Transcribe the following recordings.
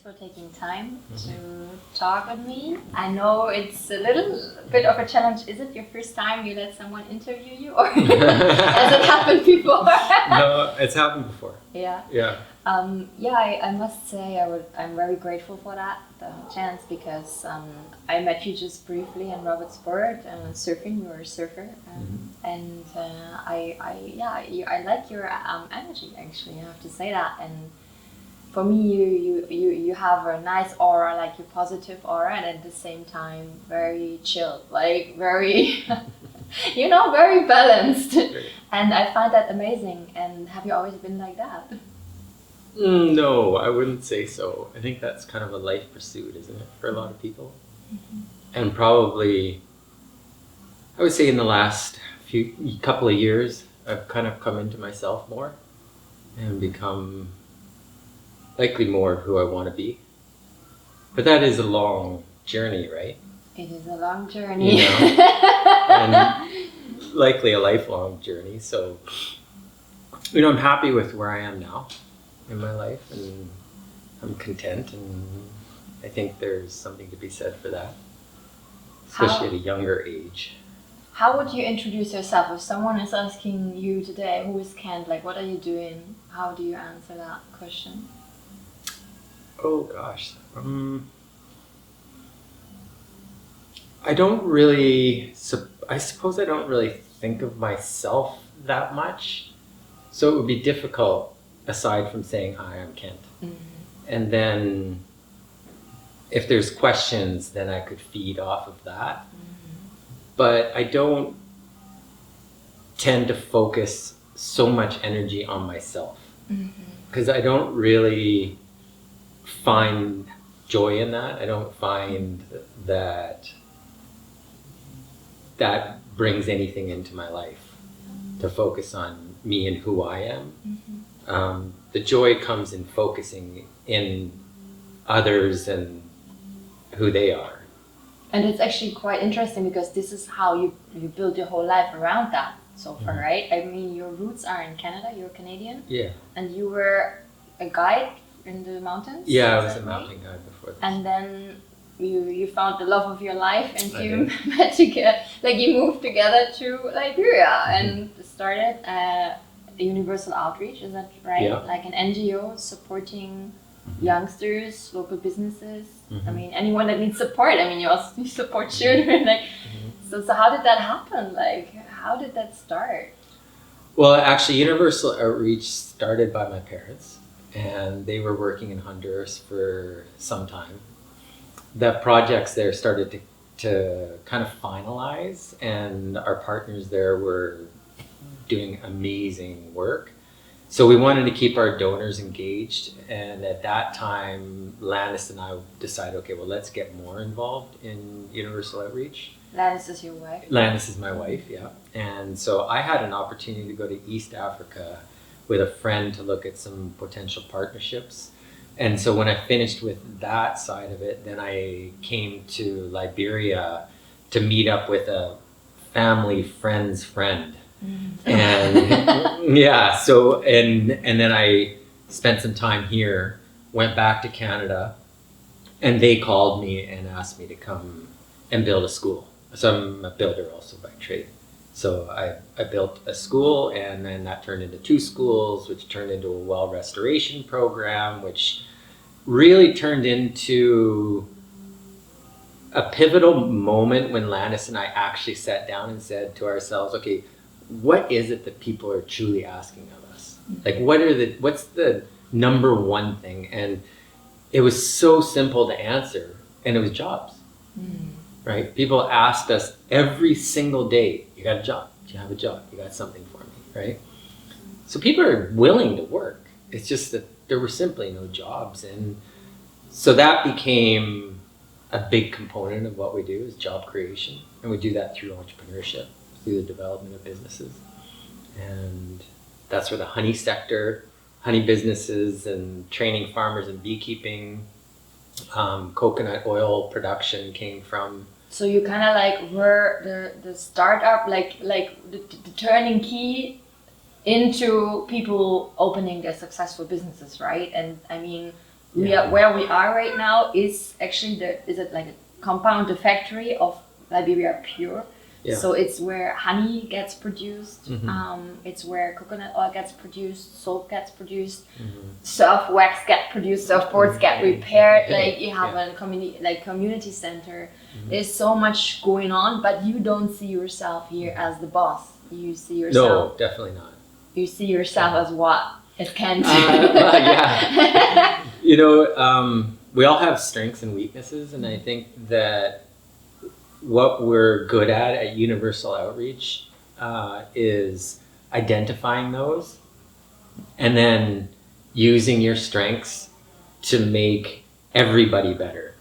for taking time to talk with me. I know it's a little bit of a challenge. Is it your first time you let someone interview you, or has it happened before? No, it's happened before. Yeah. Yeah. I must say I'm very grateful for that chance, because I met you just briefly in Robertsport surfing. You were a surfer, and I like your energy. Actually, I have to say that. And for me, you have a nice aura, like your positive aura, and at the same time very chilled, like very, very balanced. And I find that amazing. And have you always been like that? No, I wouldn't say so. I think that's kind of a life pursuit, isn't it, for a lot of people? And probably, I would say in the last couple of years, I've kind of come into myself more and become likely more who I want to be. But that is a long journey, right? It is a long journey. And likely a lifelong journey. So, I'm happy with where I am now in my life, and I'm content, and I think there's something to be said for that, especially at a younger age. How would you introduce yourself if someone is asking you today, who is Kent, like what are you doing? How do you answer that question? Oh gosh, I don't really, I suppose I don't really think of myself that much, so it would be difficult aside from saying, hi, I'm Kent. And then if there's questions, then I could feed off of that. But I don't tend to focus so much energy on myself, because I don't really find joy in that. I don't find that brings anything into my life to focus on me and who I am. The joy comes in focusing in others and who they are. And it's actually quite interesting, because this is how you build your whole life around that so far, right? I mean, your roots are in Canada, you're Canadian. Yeah. And you were a guide in the mountains? Yeah, I was a mountain guide before this. And then you found the love of your life, and you met together, like you moved together to Liberia and started Universal Outreach, is that right? Yeah. Like an NGO supporting youngsters, local businesses. I mean, anyone that needs support. I mean, you support children. So how did that happen? Like, how did that start? Well, actually, Universal Outreach started by my parents, and they were working in Honduras for some time. The projects there started to kind of finalize, and our partners there were doing amazing work. So we wanted to keep our donors engaged, and at that time, Landis and I decided, okay, well, let's get more involved in Universal Outreach. Landis is your wife? Landis is my wife, yeah. And so I had an opportunity to go to East Africa with a friend to look at some potential partnerships. And so when I finished with that side of it, then I came to Liberia to meet up with a family friend's friend. And yeah, so and then I spent some time here, went back to Canada, and they called me and asked me to come and build a school. So I'm a builder also by trade. So I built a school, and then that turned into 2 schools, which turned into a well restoration program, which really turned into a pivotal moment when Landis and I actually sat down and said to ourselves, okay, what is it that people are truly asking of us? Like, what's the number one thing? And it was so simple to answer, and it was jobs, right? People asked us every single day, you got a job? Do you have a job? You got something for me, right? So people are willing to work. It's just that there were simply no jobs. And so that became a big component of what we do, is job creation. And we do that through entrepreneurship, through the development of businesses. And that's where the honey sector, honey businesses and training farmers in beekeeping, coconut oil production came from. So you kind of like were the startup, like the turning key into people opening their successful businesses, right? And I mean, where we are right now is actually is it like a compound, the factory of Liberia Pure. Yeah. So it's where honey gets produced, it's where coconut oil gets produced, soap gets produced, surf wax gets produced, surfboards get repaired. Like you have a community center. There's so much going on, but you don't see yourself here as the boss. You see yourself. No, definitely not. You see yourself as what? As Kent. Yeah. You know, we all have strengths and weaknesses, and I think that what we're good at Universal Outreach is identifying those and then using your strengths to make everybody better.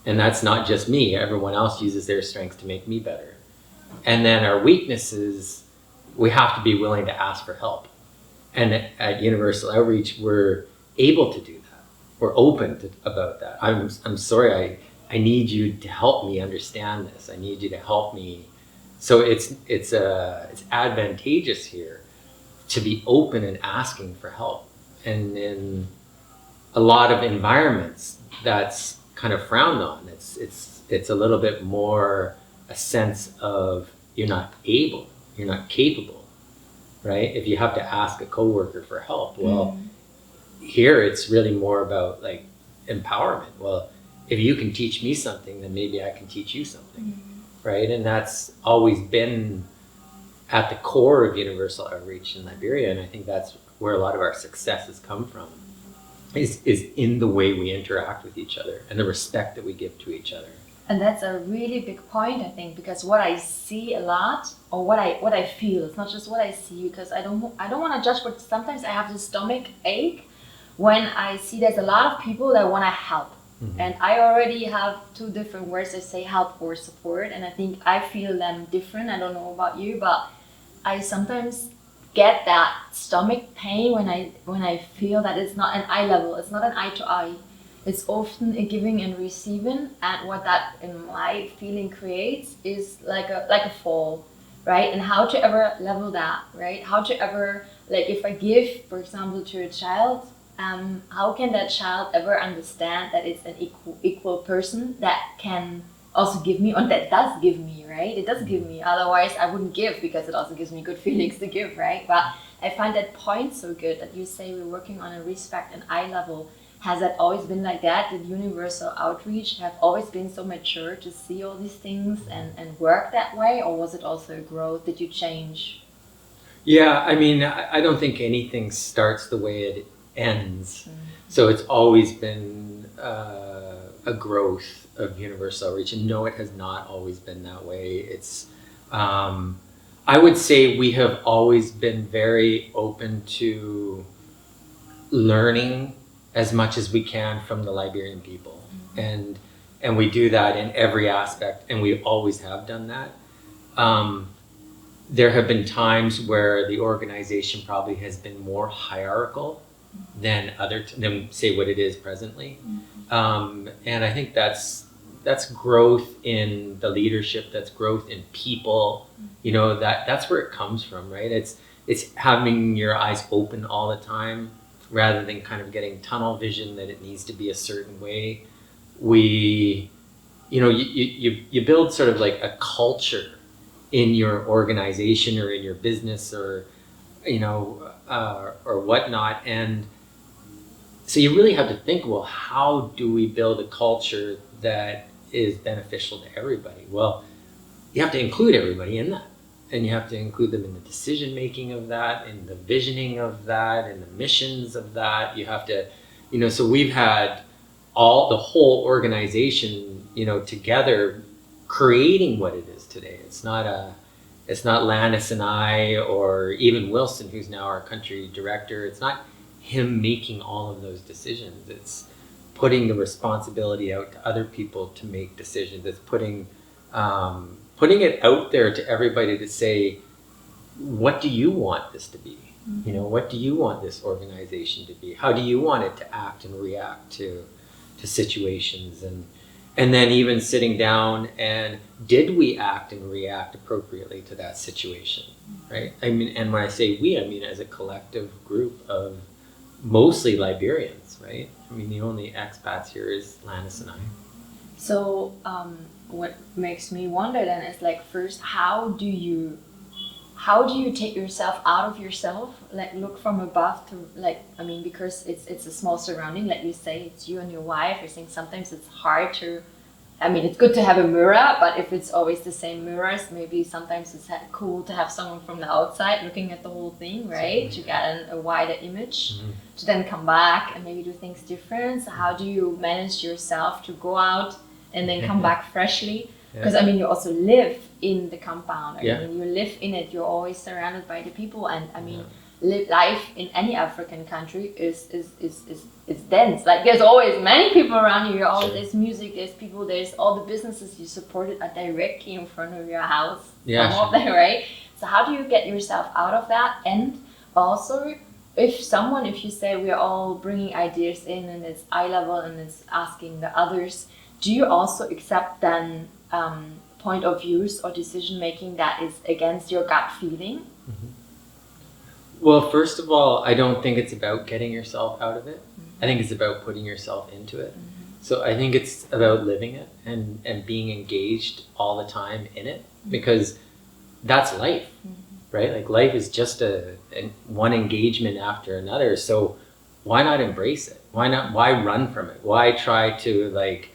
And that's not just me. Everyone else uses their strengths to make me better. And then our weaknesses, we have to be willing to ask for help. And at Universal Outreach, we're able to do that. We're open about that. I'm sorry, I need you to help me understand this. I need you to help me. So it's advantageous here to be open and asking for help. And in a lot of environments, that's kind of frowned on. It's a little bit more a sense of you're not able, you're not capable, right? If you have to ask a coworker for help, well, here it's really more about like empowerment. Well, if you can teach me something, then maybe I can teach you something, right? And that's always been at the core of Universal Outreach in Liberia, and I think that's where a lot of our successes come from, is in the way we interact with each other and the respect that we give to each other. And that's a really big point, I think, because what I see a lot, or what I feel, it's not just what I see, because I don't want to judge, but sometimes I have this stomach ache when I see there's a lot of people that want to help. And I already have two different words that say help or support, and I think I feel them different. I don't know about you, but I sometimes get that stomach pain when I feel that it's not an eye level, it's not an eye to eye. It's often a giving and receiving, and what that in my feeling creates is like a fall, right? And how to ever level that, right? How to ever, like if I give, for example, to a child, how can that child ever understand that it's an equal person that can also give me, or that does give me, right? It does give me, otherwise I wouldn't give, because it also gives me good feelings to give, right? But I find that point so good that you say we're working on a respect and eye level. Has that always been like that? Did Universal Outreach have always been so mature to see all these things and work that way, or was it also a growth? Did you change? Yeah, I mean, I don't think anything starts the way it ends. So it's always been a growth of Universal Outreach, and no, it has not always been that way. It's I would say we have always been very open to learning as much as we can from the Liberian people, and we do that in every aspect, and we always have done that. There have been times where the organization probably has been more hierarchical than say what it is presently, and I think that's growth in the leadership, that's growth in people. You know, that's where it comes from, right? It's having your eyes open all the time, rather than kind of getting tunnel vision that it needs to be a certain way. You build sort of like a culture in your organization or in your business, or or whatnot. And so you really have to think, well, how do we build a culture that is beneficial to everybody? Well, you have to include everybody in that. And you have to include them in the decision making of that, in the visioning of that, in the missions of that. You have to, so we've had the whole organization, together creating what it is today. It's not Landis and I, or even Wilson, who's now our country director. It's not him making all of those decisions. It's putting the responsibility out to other people to make decisions. It's putting it out there to everybody to say, what do you want this to be? What do you want this organization to be? How do you want it to act and react to situations? And then even sitting down, and did we act and react appropriately to that situation, right? I mean, and when I say we, I mean as a collective group of mostly Liberians, right? I mean, the only expats here is Landis and I. So what makes me wonder then is like, first, how do you take yourself out of yourself, like look from above to, like, I mean, because it's a small surrounding, like you say, it's you and your wife. I think sometimes it's hard to, I mean, it's good to have a mirror, but if it's always the same mirrors, maybe sometimes it's cool to have someone from the outside looking at the whole thing, right? To get a wider image, to then come back and maybe do things different. So how do you manage yourself to go out and then come back freshly? Because I mean, you also live in the compound. I mean, you live in it. You're always surrounded by the people, and I mean, life in any African country is dense. Like, there's always many people around you. You're always, there's music, there's people, there's all the businesses you supported are directly in front of your house. Some of them, right? So how do you get yourself out of that? And also, if you say we're all bringing ideas in and it's eye level and it's asking the others, do you also accept then point of views or decision making that is against your gut feeling? Well, first of all, I don't think it's about getting yourself out of it. I think it's about putting yourself into it. So I think it's about living it and being engaged all the time in it, because that's life, right? Like, life is just one engagement after another. So why not embrace it? Why run from it? Why try to, like,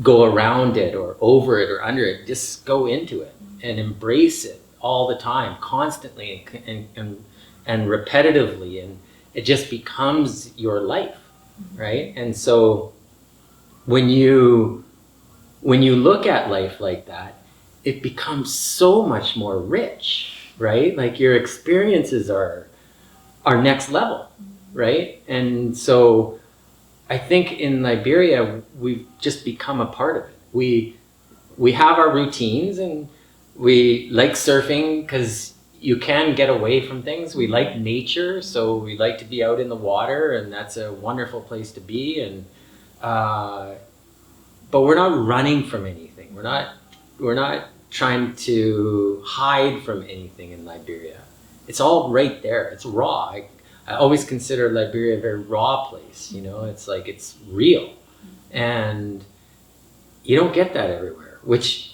go around it or over it or under it? Just go into it and embrace it all the time, constantly and repetitively, and it just becomes your life, right? And so when you look at life like that, it becomes so much more rich, right? Like, your experiences are next level, right? And so I think in Liberia, we've just become a part of it. We have our routines, and we like surfing because you can get away from things. We like nature, so we like to be out in the water, and that's a wonderful place to be. And but we're not running from anything. We're not trying to hide from anything in Liberia. It's all right there. It's raw. I always consider Liberia a very raw place, it's like, it's real. And you don't get that everywhere, which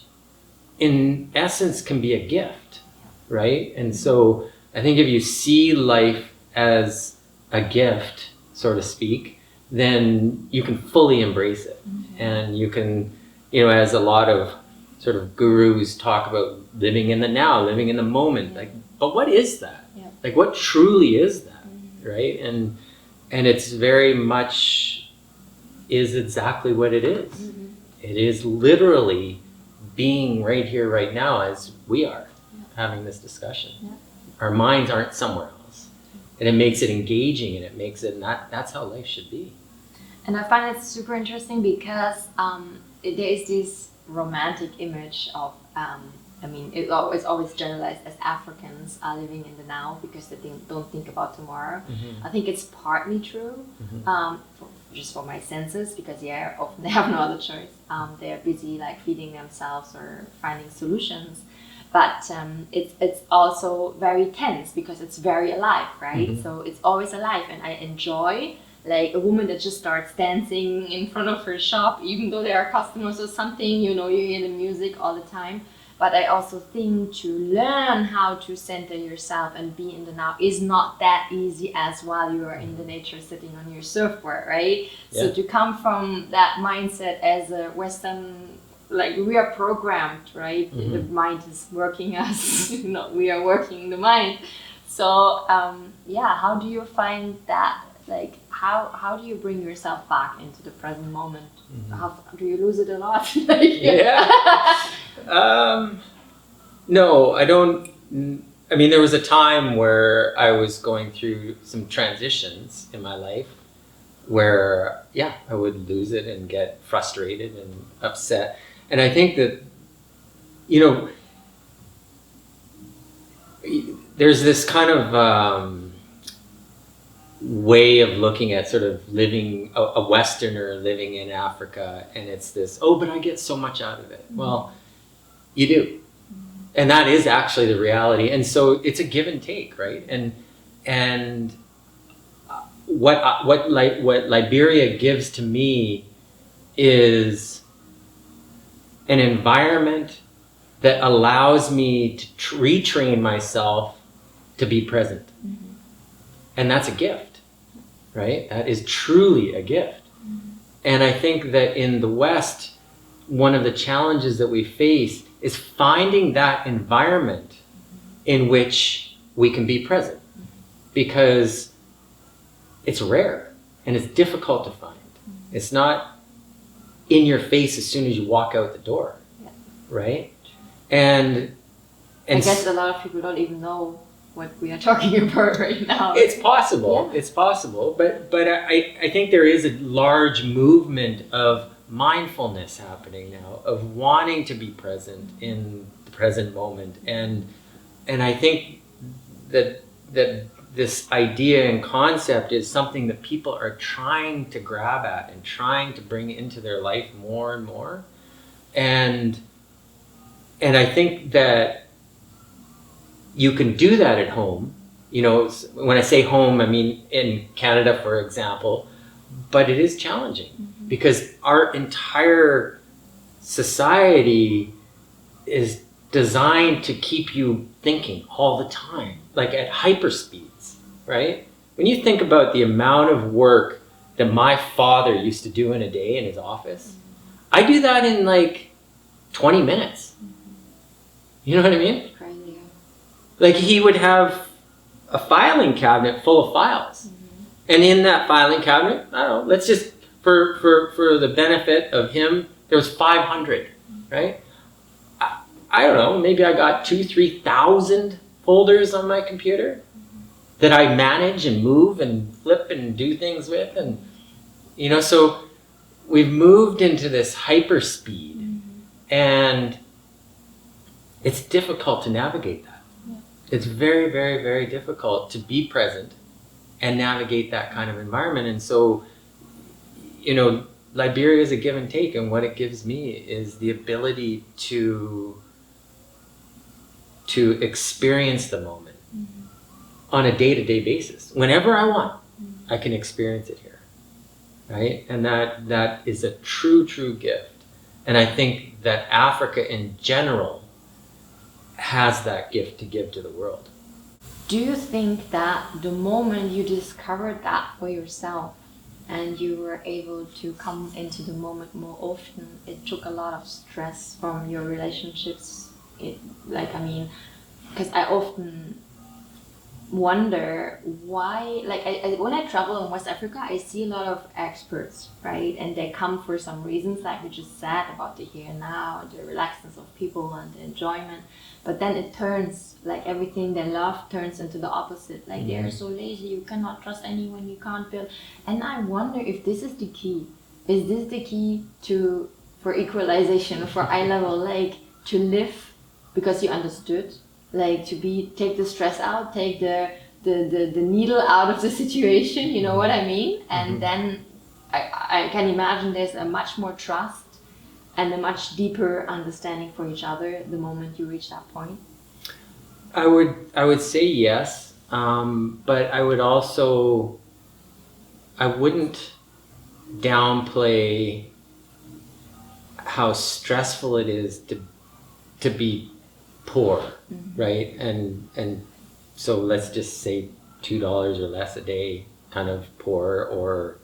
in essence can be a gift, right? And so I think if you see life as a gift, so to speak, then you can fully embrace it. And you can, as a lot of sort of gurus talk about, living in the now, living in the moment, like, but what is that? Like, what truly is that? Right? And it's very much is exactly what it is. It is literally being right here, right now, as we are having this discussion. Our minds aren't somewhere else. And it makes it engaging, and it makes it, that's how life should be. And I find it super interesting because there is this romantic image of it's always generalized as Africans are living in the now because they don't think about tomorrow. I think it's partly true, just for my senses, because often they have no other choice. They're busy, like, feeding themselves or finding solutions. But it's also very tense because it's very alive, right? So it's always alive, and I enjoy, like, a woman that just starts dancing in front of her shop, even though there are customers or something, you hear the music all the time. But I also think to learn how to center yourself and be in the now is not that easy as while you are in the nature sitting on your surfboard, right? So to come from that mindset as a Western, like, we are programmed, right? The mind is working us, we are working the mind. So how do you find that? Like, how do you bring yourself back into the present moment? How do you lose it a lot? No, I don't. I mean, there was a time where I was going through some transitions in my life where, I would lose it and get frustrated and upset. And I think that, there's this kind of way of looking at sort of living, a Westerner living in Africa, and it's this, but I get so much out of it. Well, you do. And that is actually the reality. And so it's a give and take, right? And and what Liberia gives to me is an environment that allows me to retrain myself to be present. Mm-hmm. And that's a gift, right? That is truly a gift. Mm-hmm. And I think that in the West, one of the challenges that we face is finding that environment in which we can be present, because it's rare and it's difficult to find. It's not in your face as soon as you walk out the door, right? And I guess a lot of people don't even know what we are talking about right now. It's possible. Yeah. It's possible, but I think there is a large movement of mindfulness happening now, of wanting to be present in the present moment, and I think that this idea and concept is something that people are trying to grab at and trying to bring into their life more and more, and I think that you can do that at home. You know, when I say home, I mean in Canada, for example, but it is challenging. Mm-hmm. Because our entire society is designed to keep you thinking all the time, like at hyper speeds, right? When you think about the amount of work that my father used to do in a day in his office, mm-hmm. I do that in like 20 minutes. Mm-hmm. You know what I mean? Crazy. Like he would have a filing cabinet full of files. Mm-hmm. And in that filing cabinet, I don't know, let's just, for the benefit of him, there was 500, mm-hmm. right? I don't know, maybe I got 2,000-3,000 folders on my computer, mm-hmm. that I manage and move and flip and do things with. And, you know, so we've moved into this hyper speed, mm-hmm. and it's difficult to navigate that. Yeah. It's very, very, very difficult to be present and navigate that kind of environment. And so, you know, Liberia is a give and take, and what it gives me is the ability to experience the moment, mm-hmm. on a day-to-day basis. Whenever I want, mm-hmm. I can experience it here, right? And that is a true gift. And I think that Africa in general has that gift to give to the world. Do you think that the moment you discovered that for yourself and you were able to come into the moment more often, it took a lot of stress from your relationships? Because I often wonder why, when I travel in West Africa, I see a lot of experts, right? And they come for some reasons, like we just said, about the here and now, the relaxedness of people and the enjoyment. But then it turns, like everything they love turns into the opposite. Like, mm-hmm. they're so lazy, you cannot trust anyone, you can't build. And I wonder if this is the key. Is this the key for equalization, for eye level, like to live because you understood, like take the stress out, take the needle out of the situation, you know what I mean? And mm-hmm. then I can imagine there's a much more trust and a much deeper understanding for each other the moment you reach that point. I would say yes, but I wouldn't downplay how stressful it is to be poor, mm-hmm. right? And so let's just say $2 or less a day, kind of poor, or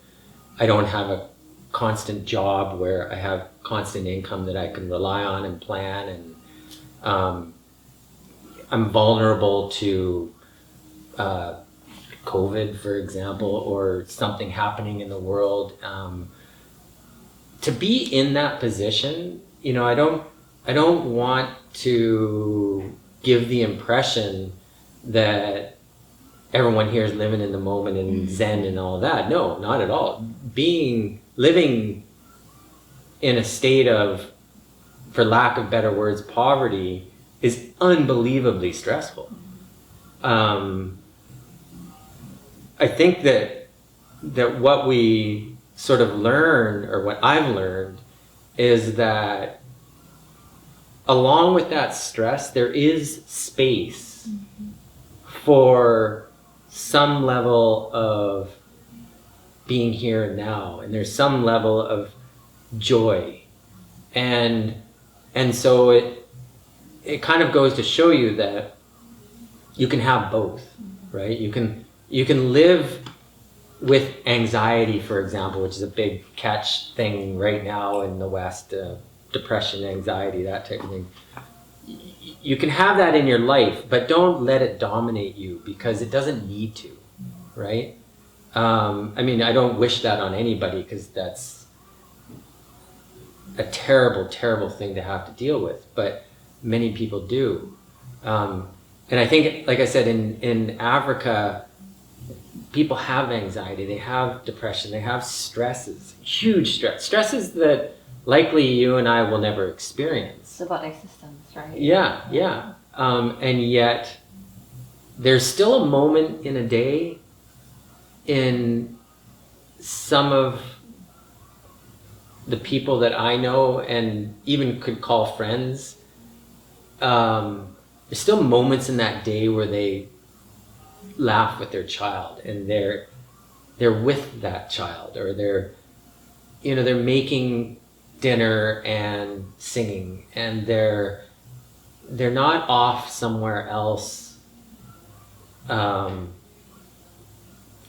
I don't have a constant job where I have constant income that I can rely on and plan, and I'm vulnerable to COVID, for example, or something happening in the world. To be in that position, you know, I don't want to give the impression that everyone here is living in the moment and Zen and all that. No, not at all. Living in a state of, for lack of better words, poverty is unbelievably stressful. I think that what we sort of learn, or what I've learned, is that along with that stress, there is space, mm-hmm. for some level of being here and now, and there's some level of joy, and so it kind of goes to show you that you can have both, right? You can live with anxiety, for example, which is a big catch thing right now in the West, depression, anxiety, that type of thing. You can have that in your life, but don't let it dominate you, because it doesn't need to, right? I mean, I don't wish that on anybody, because that's a terrible, terrible thing to have to deal with, but many people do. And I think, like I said, in Africa, people have anxiety, they have depression, they have stresses, huge stresses that likely you and I will never experience. It's about existence, right? Yeah. And yet, there's still a moment in a day in some of the people that I know and even could call friends. There's still moments in that day where they laugh with their child, and they're with that child, or they're making dinner and singing, and they're not off somewhere else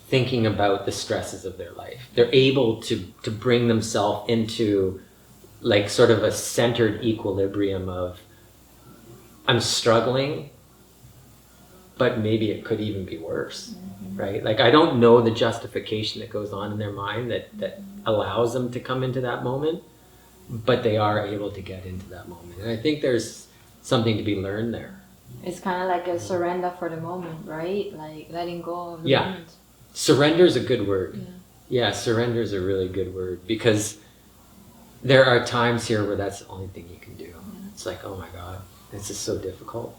thinking about the stresses of their life. They're able to bring themselves into like sort of a centered equilibrium of, I'm struggling, but maybe it could even be worse, right? Like, I don't know the justification that goes on in their mind that allows them to come into that moment, but they are able to get into that moment. And I think there's something to be learned there. It's kind of like a surrender for the moment, right? Like letting go of the moment. Surrender is a good word. Yeah, surrender is a really good word, because there are times here where that's the only thing you can do. It's like, oh my God, this is so difficult.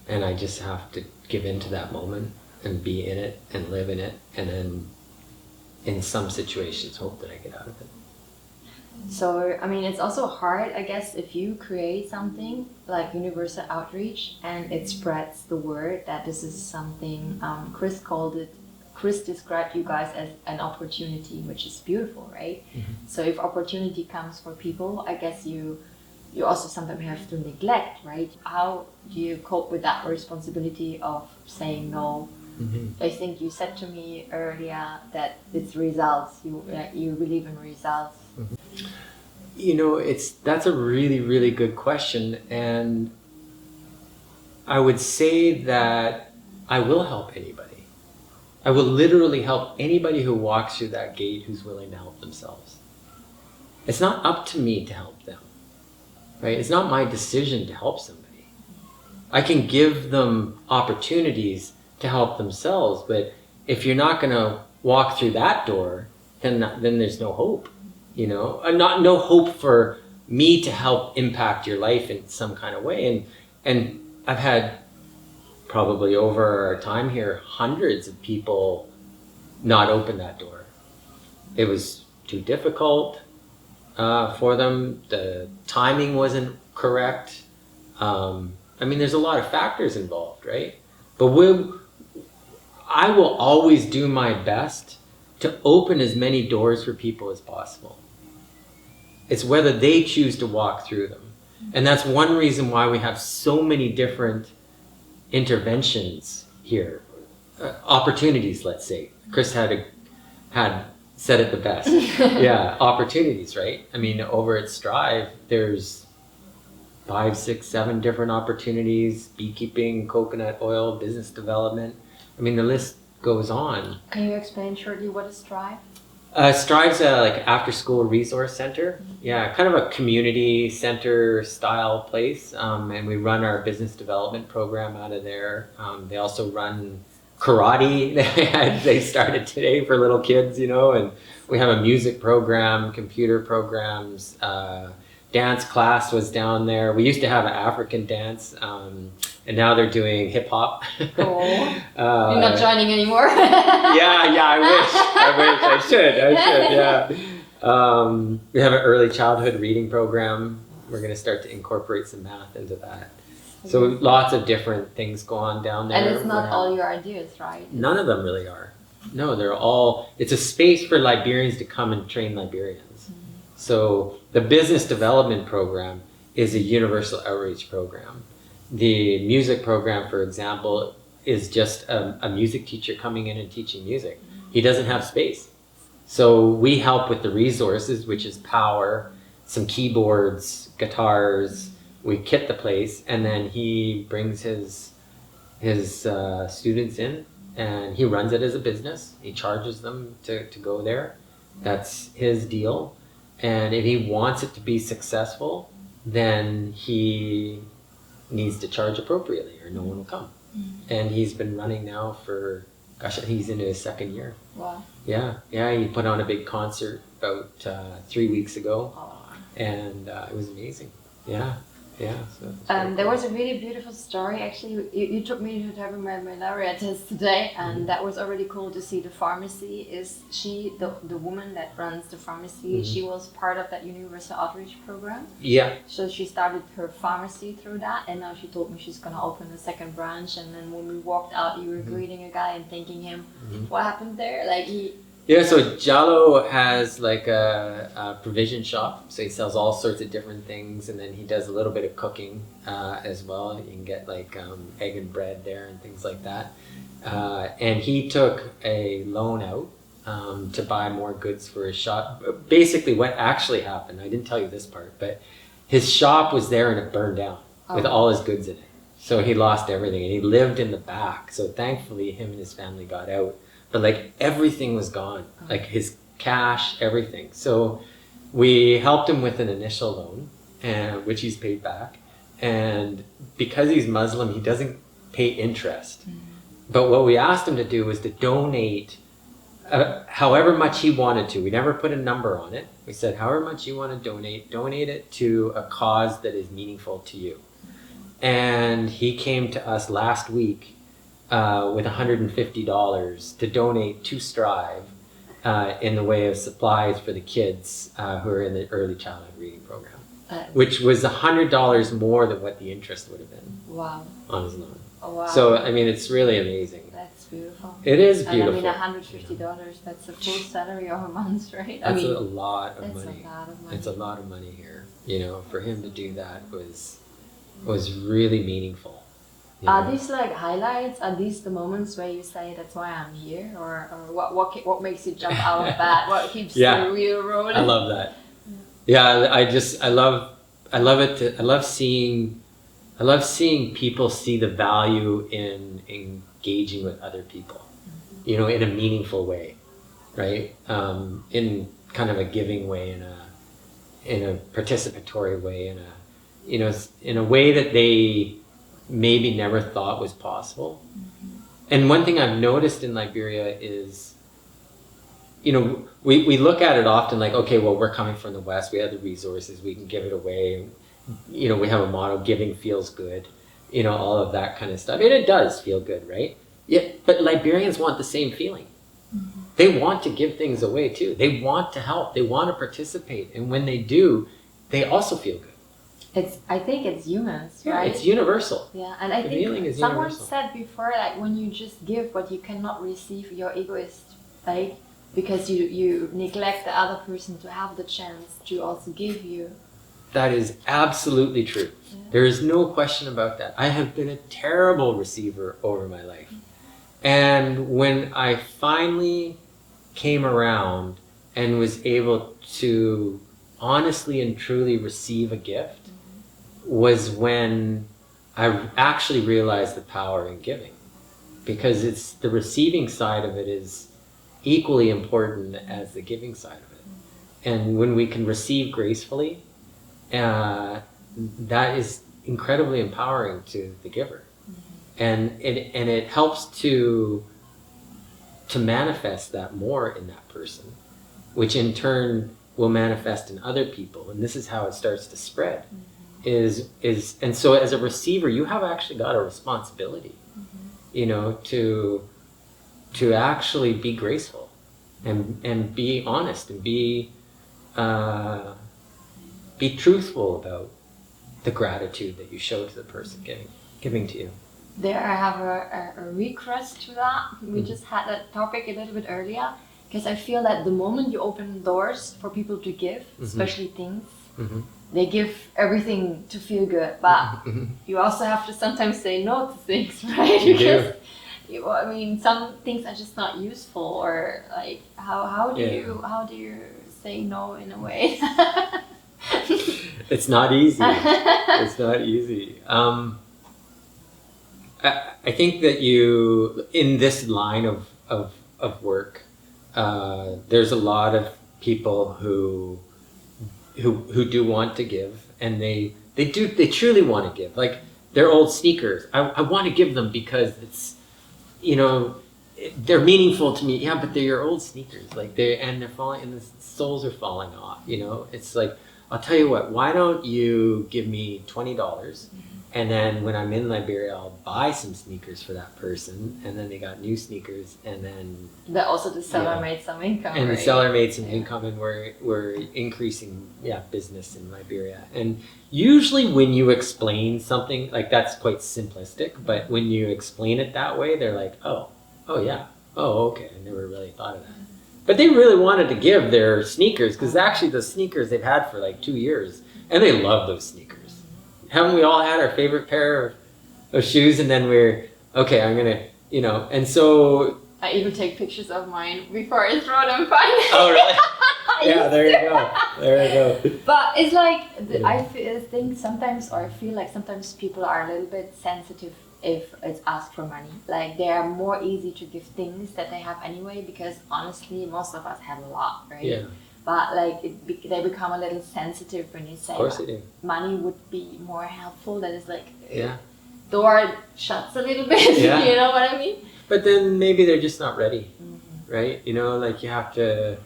And I just have to give into that moment and be in it and live in it, and then in some situations hope that I get out of it. So, I mean, it's also hard, I guess, if you create something like Universal Outreach and it spreads the word that this is something, Chris described you guys as an opportunity, which is beautiful, right? Mm-hmm. So if opportunity comes for people, I guess you also sometimes have to neglect, right? How do you cope with that responsibility of saying no? Mm-hmm. I think you said to me earlier that it's results. You believe in results. Mm-hmm. That's a really, really good question, and I would say that I will help anybody. I will literally help anybody who walks through that gate who's willing to help themselves. It's not up to me to help them, right? It's not my decision to help somebody. I can give them opportunities to help themselves, but if you're not going to walk through that door, then there's no hope, no hope for me to help impact your life in some kind of way. And I've had probably over our time here, hundreds of people not open that door. It was too difficult for them. The timing wasn't correct. There's a lot of factors involved, right? But I will always do my best to open as many doors for people as possible. It's whether they choose to walk through them. And that's one reason why we have so many different interventions here, opportunities, let's say. Chris had said it the best. Yeah, opportunities, right? I mean, over at Strive, there's 5, 6, 7 different opportunities: beekeeping, coconut oil, business development. I mean, the list goes on. Can you explain shortly what is Strive? Strive's a after-school resource center. Yeah, kind of a community center style place. And we run our business development program out of there. They also run karate. They started today for little kids, and we have a music program, computer programs. Dance class was down there. We used to have an African dance, and now they're doing hip hop. Cool. You're not joining anymore. Yeah. I should. Yeah. We have an early childhood reading program. We're going to start to incorporate some math into that. So lots of different things go on down there. And it's not all your ideas, right? None of them really are. No, they're all, it's a space for Liberians to come and train Liberians. So the business development program is a universal outreach program. The music program, for example, is just a music teacher coming in and teaching music. He doesn't have space. So we help with the resources, which is power, some keyboards, guitars. We kit the place, and then he brings his students in, and he runs it as a business. He charges them to go there. That's his deal. And if he wants it to be successful, then he needs to charge appropriately or no one will come. And he's been running now for, gosh, he's into his second year. Wow. Yeah, he put on a big concert about 3 weeks ago. And it was amazing. So there was a really beautiful story. Actually, you took me to have my malaria test today, and that was already cool to see. The pharmacy is the woman that runs the pharmacy. She was part of that Universal Outreach program. Yeah. So she started her pharmacy through that, and now she told me she's gonna open a second branch. And then when we walked out, you were greeting a guy and thanking him. What happened there? Yeah, so Jalo has like a provision shop, so he sells all sorts of different things, and then he does a little bit of cooking as well. You can get like egg and bread there and things like that. And he took a loan out to buy more goods for his shop. Basically what actually happened, I didn't tell you this part, but his shop was there and it burned down with all his goods in it. So he lost everything, and he lived in the back. So thankfully him and his family got out. But like everything was gone, like his cash, everything. So we helped him with an initial loan, which he's paid back. And because he's Muslim, he doesn't pay interest. But what we asked him to do was to donate however much he wanted to. We never put a number on it. We said, however much you want to donate it to a cause that is meaningful to you. And he came to us last week with $150 to donate to Strive in the way of supplies for the kids who are in the early childhood reading program, which was $100 more than what the interest would have been. Wow. On his loan. Oh, wow. So, I mean, it's really amazing. That's beautiful. It is beautiful. And I mean, $150, that's a full salary of a month, right? That's a lot of money. That's a lot of money. It's a lot of money here. You know, for him to do that was really meaningful. Are these like highlights? Are these the moments where you say that's why I'm here, or what makes you jump out of that? What keeps the wheel rolling? I love that. Yeah, I love it. I love seeing people see the value in engaging with other people, you know, in a meaningful way, right? In kind of a giving way, in a participatory way, in a way that they maybe never thought was possible. And one thing I've noticed in Liberia is, you know, we look at it often like, okay, well, we're coming from the West, we have the resources, we can give it away. You know, we have a motto, giving feels good, you know, all of that kind of stuff. And it does feel good, right? Yeah, but Liberians want the same feeling. They want to give things away too. They want to help, they want to participate. And when they do, they also feel good. I think it's humans, right? Yeah, it's universal. Yeah, and I think someone said before, like, when you just give what you cannot receive, you're egoist, right? Because you neglect the other person to have the chance to also give you. That is absolutely true. Yeah. There is no question about that. I have been a terrible receiver over my life. And when I finally came around and was able to honestly and truly receive a gift, was when I actually realized the power in giving, because it's the receiving side of it is equally important as the giving side of it. And when we can receive gracefully, that is incredibly empowering to the giver. And it helps to manifest that more in that person, which in turn will manifest in other people. And this is how it starts to spread. And so as a receiver, you have actually got a responsibility, you know, to actually be graceful and be honest and be truthful about the gratitude that you show to the person giving to you. There I have a request to that. We just had that topic a little bit earlier, because I feel that the moment you open doors for people to give, especially things, they give everything to feel good, but you also have to sometimes say no to things, right? You do. I mean, some things are just not useful, or like how do you say no in a way? It's not easy. It's not easy. I think that in this line of work, there's a lot of people who do want to give, and they truly want to give. Like their old sneakers, I want to give them because it's, they're meaningful to me. Yeah, but they're your old sneakers. Like they're falling, and the soles are falling off. It's like, I'll tell you what. Why don't you give me $20? And then when I'm in Liberia, I'll buy some sneakers for that person, and then they got new sneakers, and then also the seller made some income. And right? the seller made some income, and we're increasing business in Liberia. And usually when you explain something like that's quite simplistic, but when you explain it that way, they're like, oh yeah, oh okay, I never really thought of that. But they really wanted to give their sneakers, because actually the sneakers they've had for like 2 years, and they love those sneakers. Haven't we all had our favorite pair of shoes, and then I'm gonna, and so... I even take pictures of mine before I throw them finally. Oh, really? Yeah, there you go. There you go. But it's like, I think sometimes, or I feel like sometimes people are a little bit sensitive if it's asked for money. Like they are more easy to give things that they have anyway, because honestly, most of us have a lot, right? Yeah. But like they become a little sensitive when you say money would be more helpful. That is like door shuts a little bit. Yeah. You know what I mean? But then maybe they're just not ready, right? Like you have to,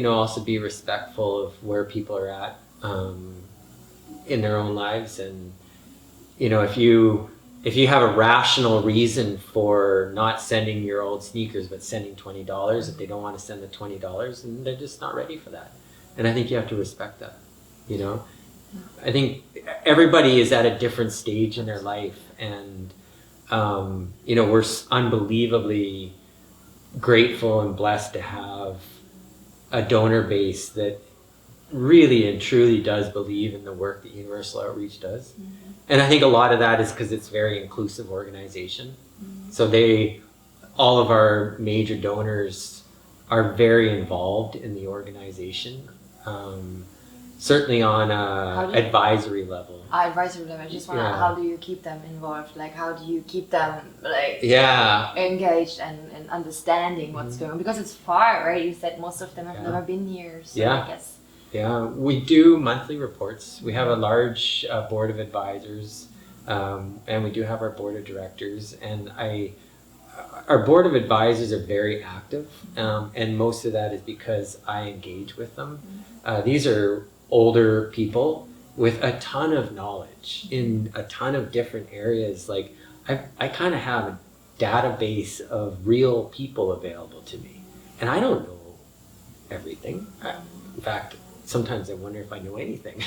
also be respectful of where people are at in their own lives, and if you have a rational reason for not sending your old sneakers but sending $20, if they don't want to send the $20, then they're just not ready for that. And I think you have to respect that, I think everybody is at a different stage in their life, and we're unbelievably grateful and blessed to have a donor base that really and truly does believe in the work that Universal Outreach does. And I think a lot of that is because it's a very inclusive organization. So all of our major donors are very involved in the organization, certainly on advisory level. Advisory level. I just want to, how do you keep them involved? Like, how do you keep them engaged and understanding what's going on? Because it's far, right? You said most of them have never been here, so I guess. Yeah, we do monthly reports. We have a large board of advisors, and we do have our board of directors. And our board of advisors are very active, and most of that is because I engage with them. These are older people with a ton of knowledge in a ton of different areas. Like I kind of have a database of real people available to me, and I don't know everything. In fact, sometimes I wonder if I know anything.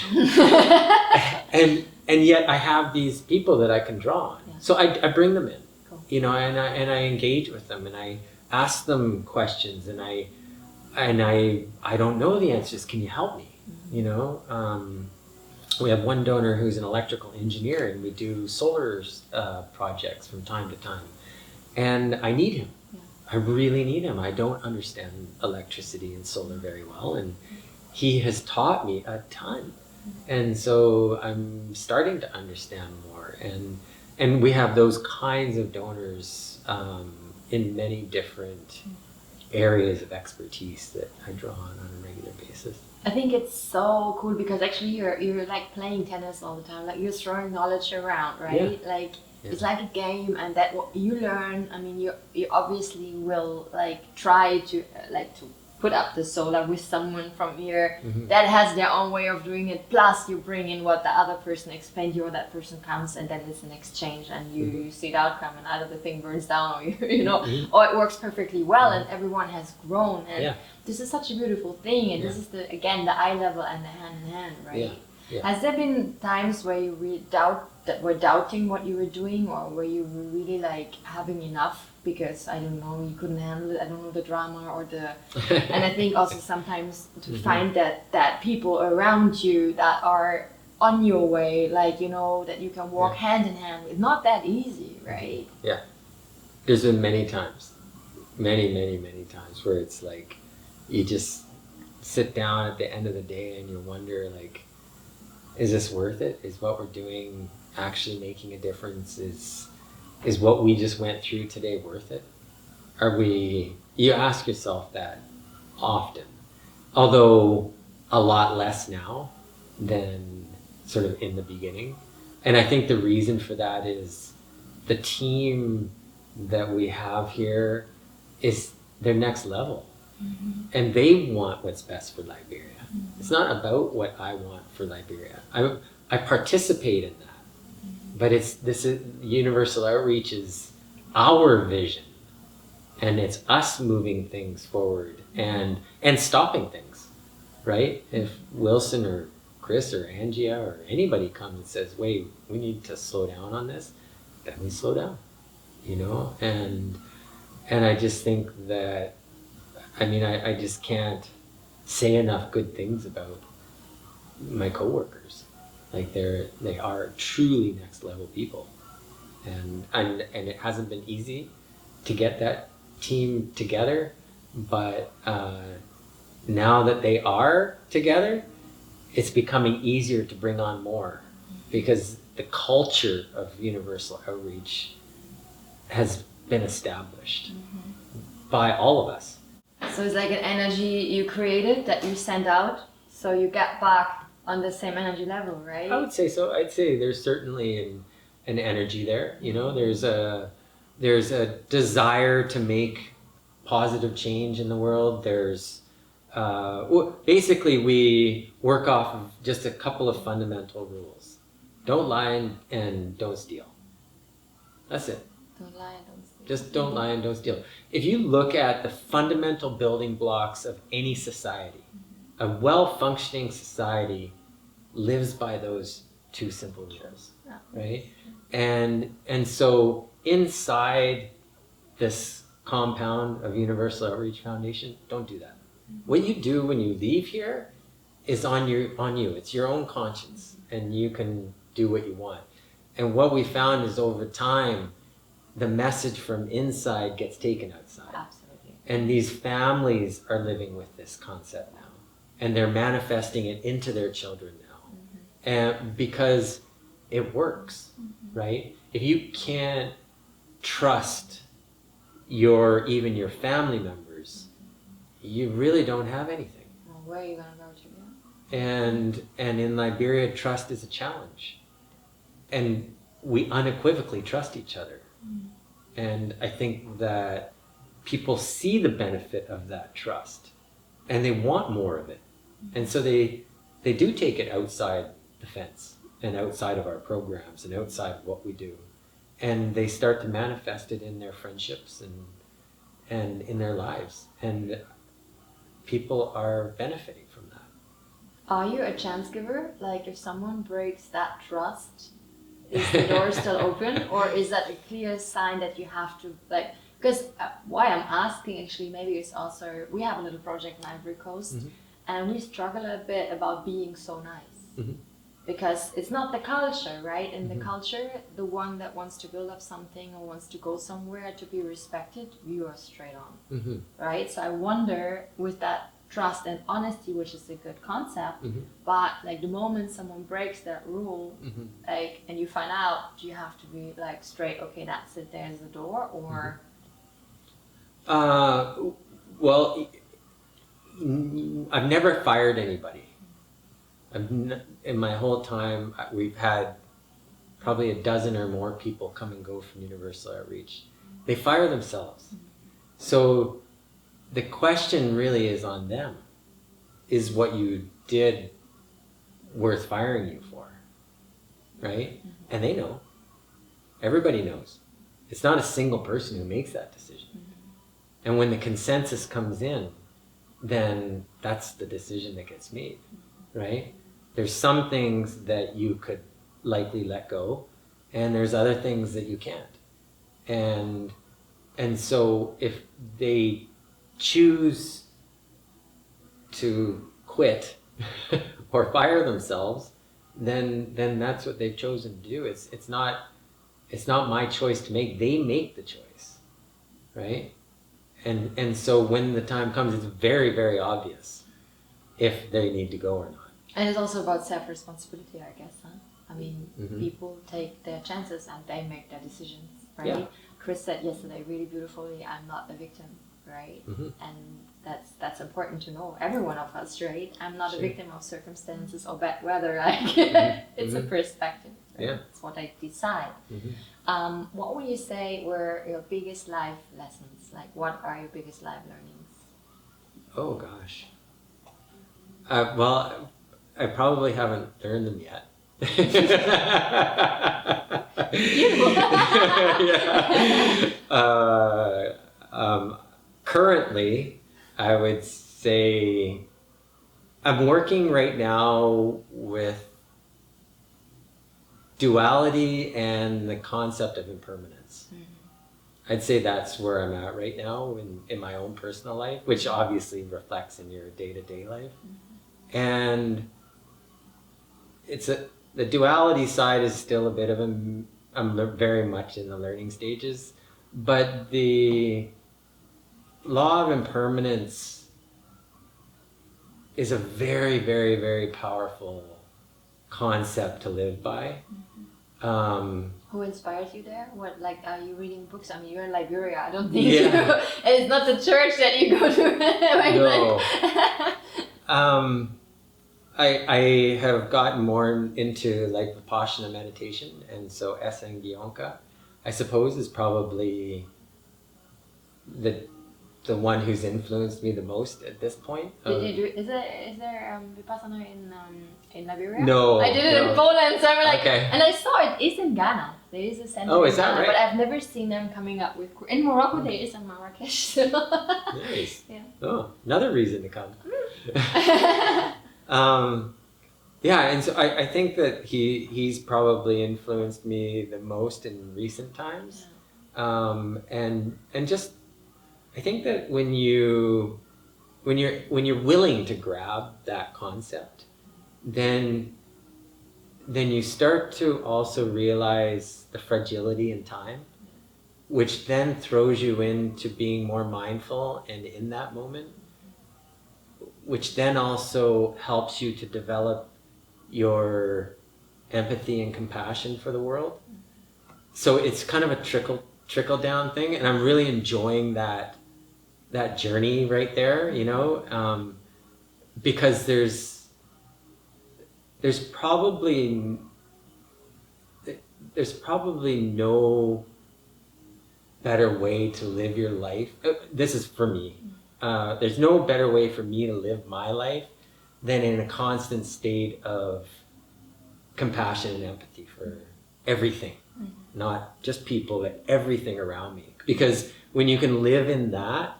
and yet I have these people that I can draw on. So I bring them in, and I engage with them, and I ask them questions, and I don't know the answers. Can you help me? We have one donor who's an electrical engineer, and we do solar projects from time to time. And I need him. I really need him. I don't understand electricity and solar very well, and he has taught me a ton. And so I'm starting to understand more. And we have those kinds of donors in many different areas of expertise that I draw on a regular basis. I think it's so cool because actually you're like playing tennis all the time. Like you're throwing knowledge around, right? Like it's like a game, and that what you learn. I mean, you obviously will like try to to put up the solar with someone from here that has their own way of doing it. Plus, you bring in what the other person explained you, or that person comes, and then it's an exchange, and you see the outcome, and either the thing burns down, or or it works perfectly well, and everyone has grown. And this is such a beautiful thing, and this is the eye level and the hand in hand, right? Yeah. Has there been times where you were doubting what you were doing, or where you were really like having enough because I don't know, you couldn't handle it, I don't know, the drama or the and I think also sometimes to find that people around you that are on your way, like, you know, that you can walk hand in hand with, not that easy, right? Yeah. There's been many times, many times where it's like you just sit down at the end of the day and you wonder, like, is this worth it? Is what we're doing actually making a difference? Is what we just went through today worth it? You ask yourself that often, although a lot less now than sort of in the beginning. And I think the reason for that is the team that we have here is their next level. And they want what's best for Liberia. It's not about what I want for Liberia. I participate in that, but this is Universal Outreach is our vision, and it's us moving things forward and stopping things, right? If Wilson or Chris or Angia or anybody comes and says, "Wait, we need to slow down on this," then we slow down, you know. And I just think that. I mean, I just can't say enough good things about my coworkers. Like they are truly next level people, and it hasn't been easy to get that team together. But now that they are together, it's becoming easier to bring on more, because the culture of Universal Outreach has been established by all of us. So it's like an energy you created that you send out, so you get back on the same energy level, right? I would say so. I'd say there's certainly an energy there. You know, there's a desire to make positive change in the world. There's basically we work off of just a couple of fundamental rules: don't lie and don't steal. That's it. Don't lie and don't steal. Just don't lie and don't steal. If you look at the fundamental building blocks of any society, a well-functioning society lives by those two simple rules, right? And so inside this compound of Universal Outreach Foundation, don't do that. What you do when you leave here is on you. It's your own conscience, and you can do what you want. And what we found is over time, the message from inside gets taken outside. Absolutely. And these families are living with this concept now, and they're manifesting it into their children now. And because it works, right? If you can't trust even your family members, you really don't have anything. Well, where are you gonna go to? And in Liberia, trust is a challenge, and we unequivocally trust each other. And I think that people see the benefit of that trust, and they want more of it. And so they do take it outside the fence and outside of our programs and outside of what we do. And they start to manifest it in their friendships and in their lives. And people are benefiting from that. Are you a chance giver? Like, if someone breaks that trust, is the door still open, or is that a clear sign that you have to, like, because why I'm asking actually, maybe it's also, we have a little project in Ivory Coast, and we struggle a bit about being so nice, because it's not the culture, right? In the culture, the one that wants to build up something or wants to go somewhere to be respected, you are straight on, right? So I wonder, with that trust and honesty, which is a good concept, but like the moment someone breaks that rule, like, and you find out, do you have to be like straight, okay, that's it, there's the door, or? Well, I've never fired anybody. In my whole time, we've had probably a dozen or more people come and go from Universal Outreach. They fire themselves. So the question really is on them. Is what you did worth firing you for? Right? And they know. Everybody knows. It's not a single person who makes that decision. And when the consensus comes in, then that's the decision that gets made, right? there's some things that you could likely let go, and there's other things that you can't. And so if they choose to quit or fire themselves, then that's what they've chosen to do. It's not my choice to make. They make the choice, right? And so when the time comes, it's very, very obvious if they need to go or not. And it's also about self-responsibility, I guess, huh? I mean, Mm-hmm. people take their chances and they make their decisions, right? Yeah. Chris said yesterday really beautifully, I'm not a victim, right? Mm-hmm. And that's important to know. Every one of us, right? I'm not Sure. a victim of circumstances or bad weather. Like Mm-hmm. it's a perspective. Right? Yeah. It's what I decide. Mm-hmm. What would you say were your biggest life lessons? Like, what are your biggest life learnings? Oh gosh. Well, I probably haven't learned them yet. Yeah. Currently, I would say I'm working right now with duality and the concept of impermanence. Mm-hmm. I'd say that's where I'm at right now in my own personal life, which obviously reflects in your day-to-day life. Mm-hmm. And the duality side is still a bit of I'm very much in the learning stages, but the law of impermanence is a very, very, very powerful concept to live by. Mm-hmm. Who inspires you there? What, like, are you reading books? I mean, you're in Liberia. I don't think Yeah. It's not the church that you go to. No. I have gotten more into like Vipassana meditation, and so Esengyonka, I suppose, is probably the one who's influenced me the most at this point. Is there Vipassana in Liberia? No, I did it in Poland, so I'm like, okay. And I saw it is in Ghana. There is a center is in that Ghana, right? but I've never seen them coming up with. In Morocco, there is in Marrakesh. So. Nice. Yeah. Oh, another reason to come. Yeah, and so I think that he's probably influenced me the most in recent times. Yeah. And just I think that when you're willing to grab that concept, then you start to also realize the fragility in time, which then throws you into being more mindful and in that moment, which then also helps you to develop your empathy and compassion for the world. So it's kind of a trickle down thing, and I'm really enjoying that journey right there, you know, because there's probably no better way to live your life. This is for me. There's no better way for me to live my life than in a constant state of compassion and empathy for everything, not just people, but everything around me. Because when you can live in that,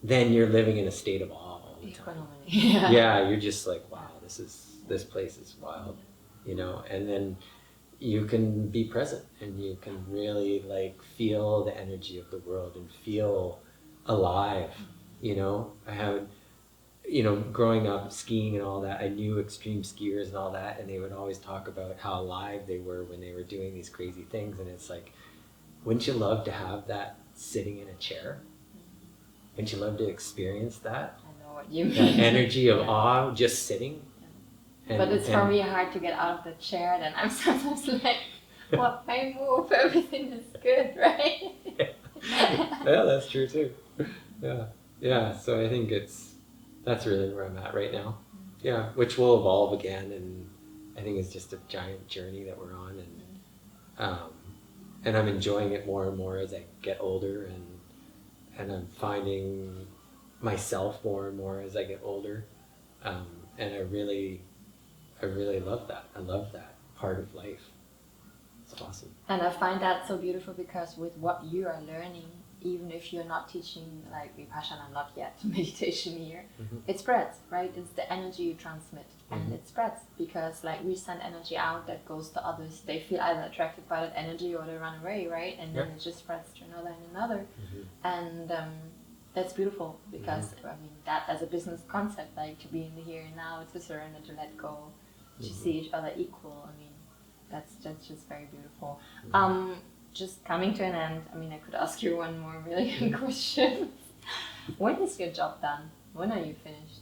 then you're living in a state of awe all the time. Yeah, you're just like, wow, this place is wild, you know. And then you can be present, and you can really like feel the energy of the world and feel alive, you know. I have, you know, growing up skiing and all that, I knew extreme skiers and all that, and they would always talk about how alive they were when they were doing these crazy things. And it's like, wouldn't you love to have that sitting in a chair? Wouldn't you love to experience that? I know what you mean. That energy of awe, just sitting. And, but it's for me hard to get out of the chair. Then I'm sometimes like, well, I move, everything is good, right? Yeah, that's true too. Yeah. So I think that's really where I'm at right now. Yeah, which will evolve again, and I think it's just a giant journey that we're on, and I'm enjoying it more and more as I get older, and I'm finding myself more and more as I get older, and I really love that. I love that part of life. It's awesome. And I find that so beautiful because with what you are learning, even if you're not teaching like Vipassana, not yet, meditation here, it spreads, right? It's the energy you transmit, and it spreads because like we send energy out that goes to others. They feel either attracted by that energy or they run away, right? And then it just spreads to another and another, and that's beautiful because I mean that as a business concept, like to be in the here and now, to surrender, to let go, to see each other equal. I mean, that's just very beautiful. Just coming to an end. I mean, I could ask you one more really good question. When is your job done? When are you finished?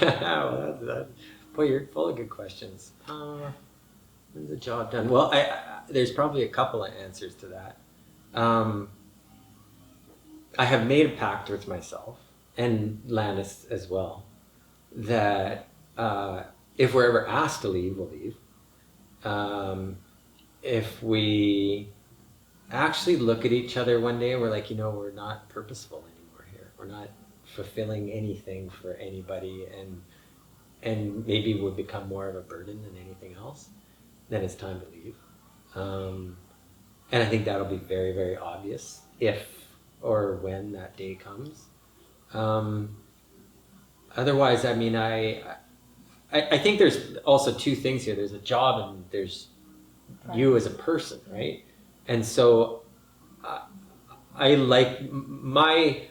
Well, boy, you're full of good questions. When's the job done? Well, there's probably a couple of answers to that. I have made a pact with myself and Landis as well that if we're ever asked to leave, we'll leave. If we actually look at each other one day and we're like, we're not purposeful anymore here. We're not fulfilling anything for anybody, and maybe we'll become more of a burden than anything else, then it's time to leave. And I think that'll be very, very obvious if or when that day comes. Otherwise, I mean, I think there's also two things here. There's a job and there's you as a person, right? And so I like my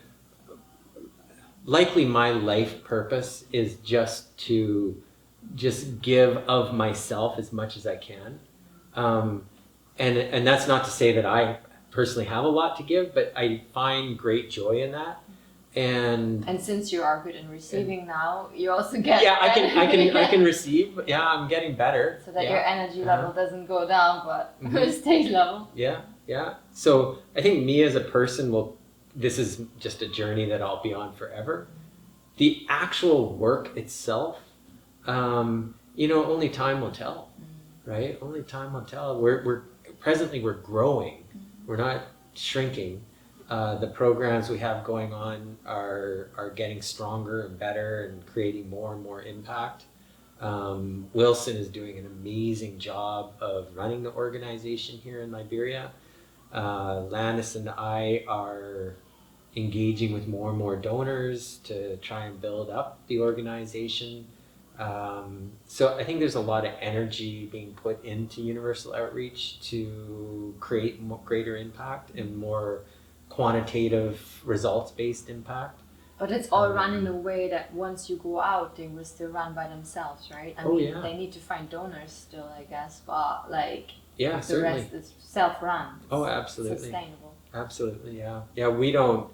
life purpose is just to give of myself as much as I can. And that's not to say that I personally have a lot to give, but I find great joy in that. And since you are good in receiving now, you also get I can receive. Yeah, I'm getting better. So that your energy level doesn't go down, but stays level. Yeah. So I think me as a person this is just a journey that I'll be on forever. The actual work itself, only time will tell, right? Only time will tell. We're presently growing. We're not shrinking. The programs we have going on are getting stronger and better and creating more and more impact. Wilson is doing an amazing job of running the organization here in Liberia. Landis and I are engaging with more and more donors to try and build up the organization. So I think there's a lot of energy being put into Universal Outreach to create greater impact and more quantitative results-based impact. But it's all run in a way that once you go out, they will still run by themselves, right? I mean, they need to find donors still, I guess, but the certainly. rest is self-run. Oh, absolutely. Sustainable. Absolutely, yeah. Yeah, we don't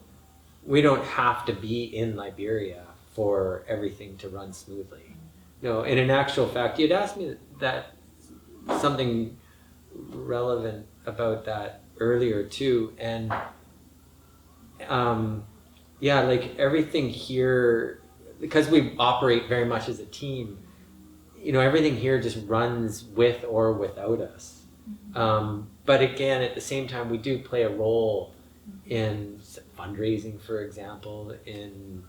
have to be in Liberia for everything to run smoothly. No, and in actual fact, you'd asked me that something relevant about that earlier too, and everything here, because we operate very much as a team, everything here just runs with or without us. But again, at the same time, we do play a role in fundraising, for example, in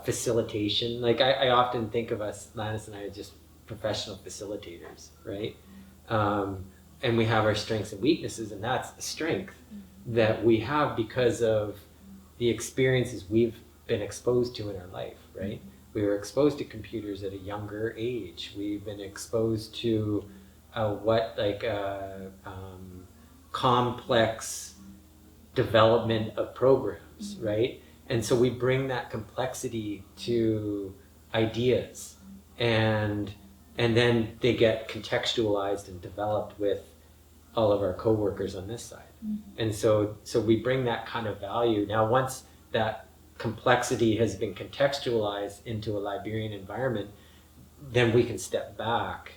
facilitation. I often think of us, Landis and I, as just professional facilitators, right? And we have our strengths and weaknesses, and that's the strength that we have because of the experiences we've been exposed to in our life, right? We were exposed to computers at a younger age. We've been exposed to complex development of programs, right? And so we bring that complexity to ideas, and then they get contextualized and developed with all of our coworkers on this side. And so we bring that kind of value. Now, once that complexity has been contextualized into a Liberian environment, then we can step back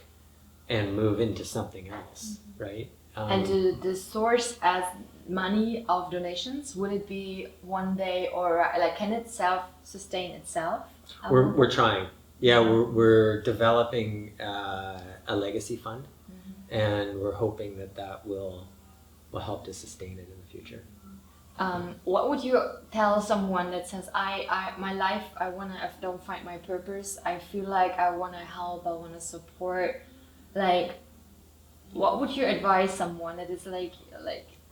and move into something else, right? And the source as money of donations, will it be one day, or can it self-sustain itself? We're trying. Yeah, we're developing a legacy fund, and we're hoping that will help to sustain it in the future. What would you tell someone that says, my life, I don't find my purpose, I feel like I want to help, I want to support, what would you advise someone that is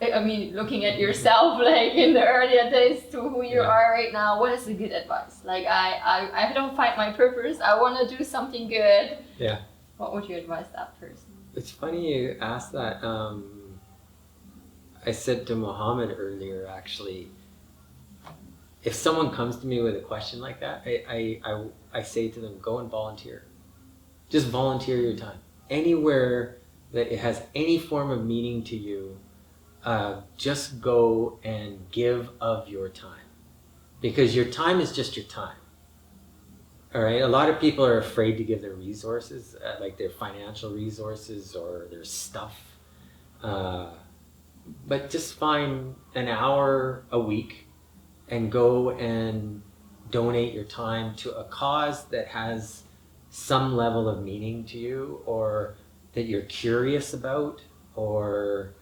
I mean, looking at yourself, like in the earlier days to who you are right now, what is the good advice? Like, I don't find my purpose. I want to do something good. Yeah. What would you advise that person? It's funny you asked that. I said to Mohammed earlier, actually, if someone comes to me with a question like that, I say to them, go and volunteer. Just volunteer your time. Anywhere that it has any form of meaning to you, just go and give of your time. Because your time is just your time. All right? A lot of people are afraid to give their resources, like their financial resources or their stuff. But just find an hour a week and go and donate your time to a cause that has some level of meaning to you, or that you're curious about, or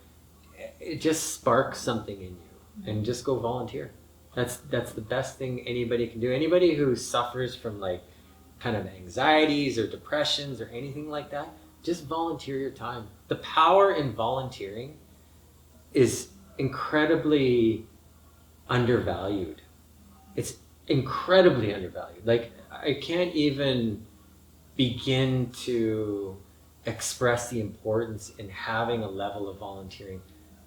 it just sparks something in you, and just go volunteer. That's the best thing anybody can do. Anybody who suffers from like kind of anxieties or depressions or anything like that, just volunteer your time. The power in volunteering is incredibly undervalued. It's incredibly undervalued. Like, I can't even begin to express the importance in having a level of volunteering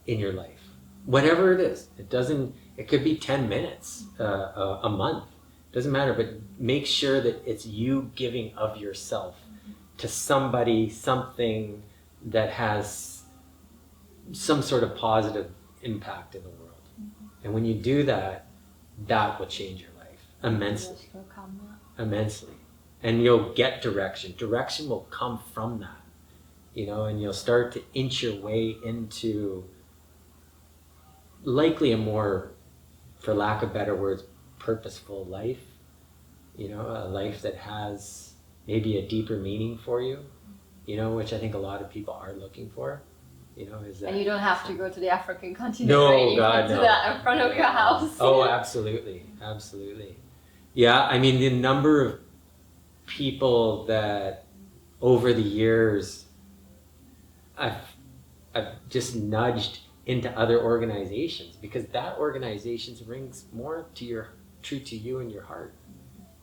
in your life. Whatever it is, it could be 10 minutes, a month, doesn't matter, but make sure that it's you giving of yourself to somebody, something that has some sort of positive impact in the world. And when you do that, that will change your life immensely. Immensely. And you'll get direction. Direction will come from that, and you'll start to inch your way into likely a more, for lack of better words, purposeful life, a life that has maybe a deeper meaning for you, which I think a lot of people are looking for. Is that, and you don't have to go to the African continent. No, right? You God, can do no. that in front of your house. Oh, absolutely, absolutely. Yeah, I mean, the number of people that over the years I've just nudged into other organizations, because that organization rings more true to you and your heart,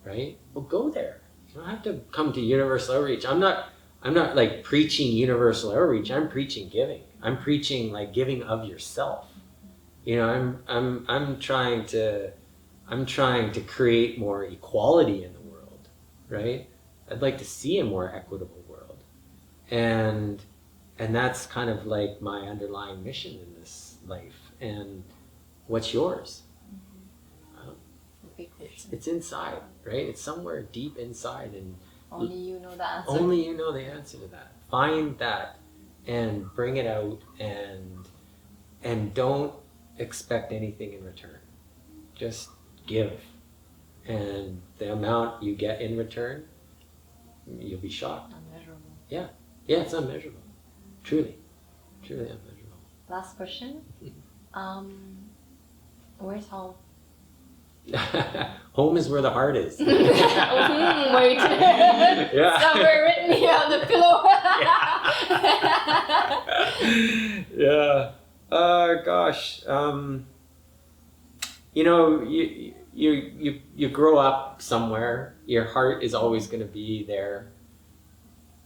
right? Well, go there. You don't have to come to Universal Outreach. I'm not like preaching Universal Outreach. I'm preaching giving. I'm preaching like giving of yourself. I'm trying to create more equality in the world, right? I'd like to see a more equitable world, and that's kind of like my underlying mission in this life. And what's yours? It's inside, right? It's somewhere deep inside, and only you know the answer. Only you know the answer to that. Find that and bring it out, and don't expect anything in return. Just give. And the amount you get in return, you'll be shocked. Unmeasurable. Yeah, it's unmeasurable. Truly unmeasurable. Last question. Where's home? Home is where the heart is. Wait. Yeah. Somewhere written here on the pillow. Yeah. Gosh. You grow up somewhere. Your heart is always going to be there.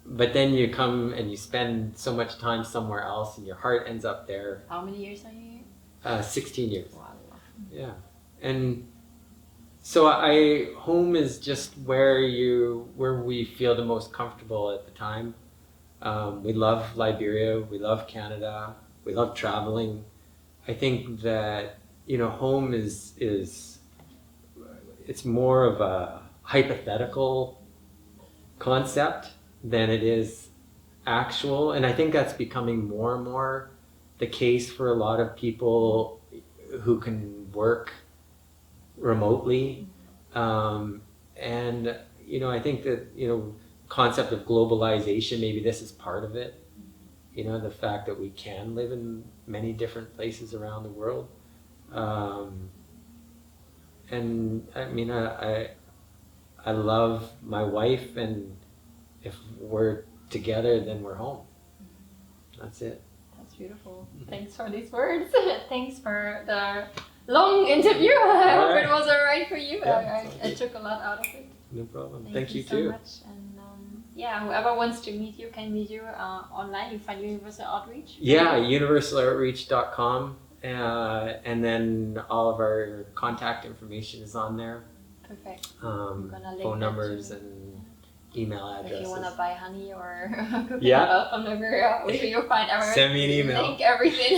But then you come and you spend so much time somewhere else, and your heart ends up there. How many years are you here? 16 years. Wow. Yeah. And so home is just where we feel the most comfortable at the time. We love Liberia, we love Canada, we love traveling. I think that, home is it's more of a hypothetical concept than it is actual. And I think that's becoming more and more the case for a lot of people who can work remotely. And I think that, concept of globalization, maybe this is part of it. The fact that we can live in many different places around the world. And I mean, I love my wife, and if we're together, then we're home. That's it. That's That's beautiful. Thanks for these words. Thanks for the long interview. I hope it was alright for you. Yeah, I took a lot out of it. No problem. Thank you so too. much. And yeah, whoever wants to meet you can meet you online. You find Universal Outreach. Yeah, universaloutrreach.com. And then all of our contact information is on there. Perfect. I'm gonna link Phone that numbers to- and email addresses. If you want to buy honey or Yeah. from Liberia, you'll find everything. Send me an email. Link everything.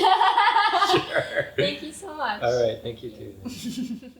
Sure. Thank you so much. All right. Thank you too.